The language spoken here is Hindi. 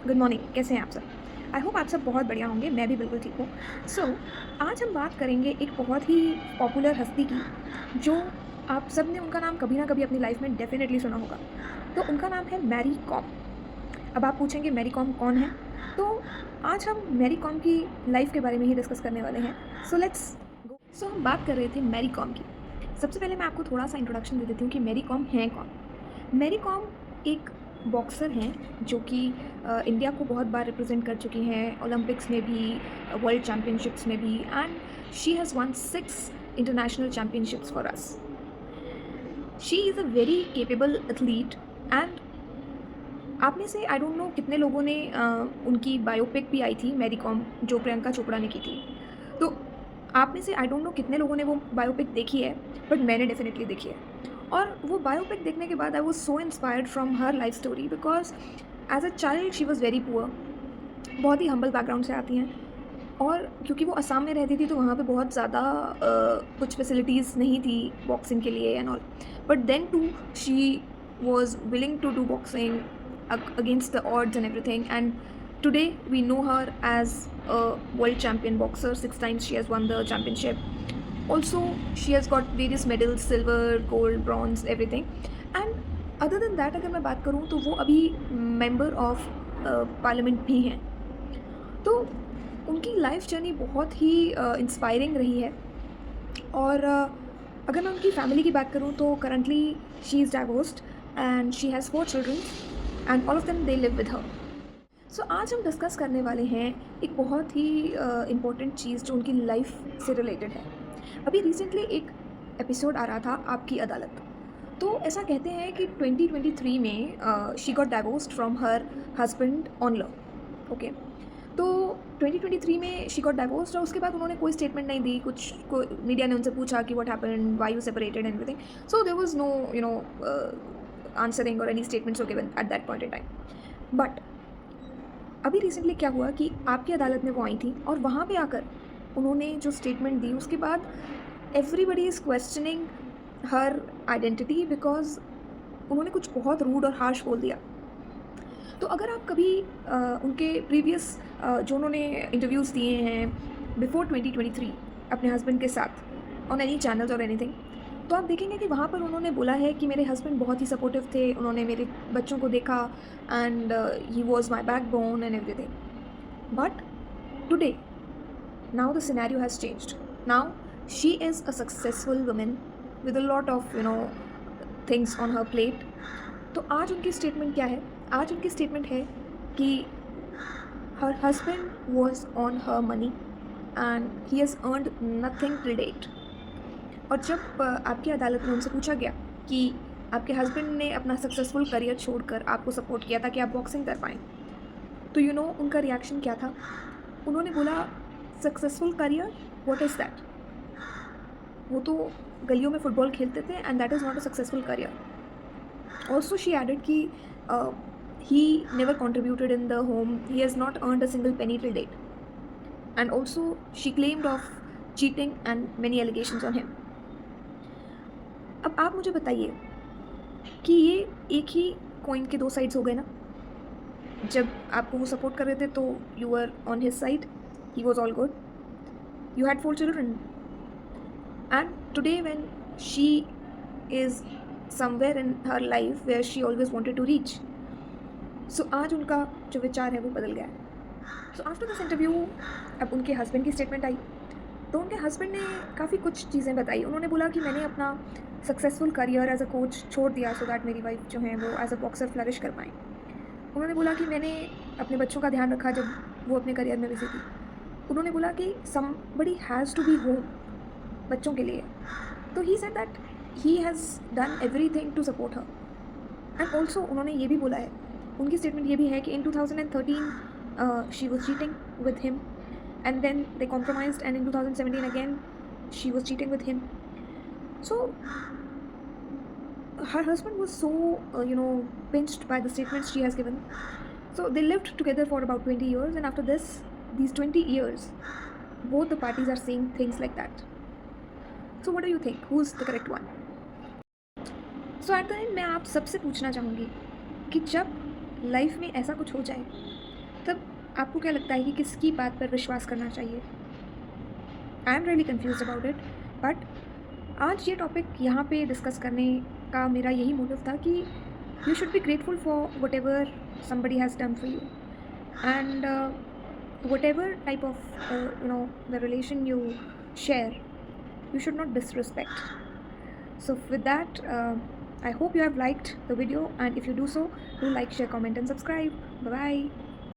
गुड मॉर्निंग, कैसे हैं आप सब? आई होप आप सब बहुत बढ़िया होंगे, मैं भी बिल्कुल ठीक हूँ। सो आज हम बात करेंगे एक बहुत ही पॉपुलर हस्ती की, जो आप सब ने उनका नाम कभी ना कभी अपनी लाइफ में डेफ़िनेटली सुना होगा। तो उनका नाम है मैरी कॉम। अब आप पूछेंगे मैरी कॉम कौन है? तो आज हम मैरी कॉम की लाइफ के बारे में ही डिस्कस करने वाले हैं। So let's go. सो हम बात कर रहे थे मैरी कॉम की। सबसे पहले मैं आपको थोड़ा-सा इंट्रोडक्शन दे देती हूँ कि मैरी कॉम हैं कौन? मैरी कॉम एक बॉक्सर हैं जो कि इंडिया को बहुत बार रिप्रेजेंट कर चुकी हैं ओलंपिक्स में भी, वर्ल्ड चैम्पियनशिप्स में भी, and she has one 6 international championships for us. She is a very capable athlete and आप में से आई डोंट नो कितने लोगों ने उनकी बायोपिक भी आई थी मैरी कॉम, जो प्रियंका चोपड़ा ने की थी। तो आप में से आई डोंट नो कितने लोगों ने वो बायोपिक देखी है, बट मैंने डेफिनेटली देखी है। और वो बायोपिक देखने के बाद I was so inspired from her life story because as a child she was very poor. बहुत ही हम्बल बैकग्राउंड से आती हैं, और क्योंकि वो असम में रहती थी तो वहाँ पे बहुत ज़्यादा कुछ फैसिलिटीज़ नहीं थी बॉक्सिंग के लिए and all, but then too she was willing to do boxing against the odds and everything, and today we know her as a world champion boxer. 6 times she has won the championship. Also she has got various medals, silver, gold, bronze, everything. And other than that अगर मैं बात करूँ तो वो अभी member of पार्लियामेंट भी हैं। तो उनकी लाइफ जर्नी बहुत ही इंस्पायरिंग रही है। और अगर मैं उनकी फैमिली की बात करूँ तो currently she is divorced and she has 4 children and all of them they live with her. So आज हम डिस्कस करने वाले हैं एक बहुत ही इम्पोर्टेंट चीज़ जो उनकी लाइफ से रिलेटेड है। अभी रिसेंटली एक एपिसोड आ रहा था आपकी अदालत। तो ऐसा कहते हैं कि 2023 में she got divorced from her husband on love. Okay, तो 2023 में शी गॉट डाइवोर्स्ड और उसके बाद उन्होंने कोई स्टेटमेंट नहीं दी। कुछ को मीडिया ने उनसे पूछा कि what happened, why you separated, everything. So there was no answering और any statements were given at that point in time. But अभी रिसेंटली क्या हुआ कि आपकी अदालत में वो आई थी और वहाँ पे आकर उन्होंने जो स्टेटमेंट दी उसके बाद everybody is questioning her identity because उन्होंने कुछ बहुत रूड और हार्श बोल दिया। तो अगर आप कभी उनके प्रीवियस जो उन्होंने इंटरव्यूज़ दिए हैं बिफोर 2023 अपने हस्बैंड के साथ ऑन एनी चैनल्स और एनीथिंग, तो आप देखेंगे कि वहाँ पर उन्होंने बोला है कि मेरे हस्बैंड बहुत ही सपोर्टिव थे, उन्होंने मेरे बच्चों को देखा and he was my backbone and everything. But today now the scenario has changed. Now she is a successful woman with a lot of things on her plate. तो आज उनकी स्टेटमेंट क्या है? आज उनकी स्टेटमेंट है कि her husband was on her money and he has earned nothing till date. और जब आपकी अदालत में उनसे पूछा गया कि आपके हस्बैंड ने अपना सक्सेसफुल करियर छोड़कर आपको सपोर्ट किया ताकि आप बॉक्सिंग कर पाएँ, तो उनका रिएक्शन क्या था? उन्होंने बोला successful career, what is that? वो तो गलियों में फुटबॉल खेलते थे and that is not a successful career. Also she added कि he never contributed in the home, he has not earned a single penny till date, and also she claimed of cheating and many allegations on him. अब आप मुझे बताइए कि ये एक ही कॉइन के दो साइड्स हो गए ना? जब आपको वो सपोर्ट कर रहे थे तो you were on his side, he was all good, you had 4 children, and today when she is somewhere in her life where she always wanted to reach, so आज उनका जो विचार है वो बदल गया है। सो आफ्टर दिस इंटरव्यू अब उनके हस्बैंड की स्टेटमेंट आई, तो उनके हस्बैंड ने काफ़ी कुछ चीज़ें बताई। उन्होंने बोला कि मैंने अपना successful career as a coach छोड़ दिया सो दैट मेरी वाइफ जो है वो एज अ बॉक्सर फ्लरिश कर पाएँ। उन्होंने बोला कि मैंने अपने बच्चों का ध्यान रखा जब वो अपने करियर में बिजी थी। उन्होंने बोला कि somebody has to be home बच्चों के लिए, तो he said that he has done everything to support her. And also उन्होंने ये भी बोला है, उनकी स्टेटमेंट ये भी है कि in 2013 she was cheating with him and then they compromised and in 2017 again she was cheating with him. So her husband was so pinched by the statements she has given. So they lived together for about 20 years, and after these 20 years both the parties are saying things like that. So what do you think, who's the correct one? So at the end मैं आप सबसे पूछना चाहूँगी कि जब लाइफ में ऐसा कुछ हो जाए तब आपको क्या लगता है कि किसकी बात पर विश्वास करना चाहिए? I am really confused about it, but आज ये टॉपिक यहाँ पे डिस्कस करने का मेरा यही मोटिव था कि you should be grateful for whatever somebody has done for you, and whatever type of the relation you share, you should not disrespect. So with that, I hope you have liked the video, and if you do so, do like, share, comment and subscribe. Bye bye.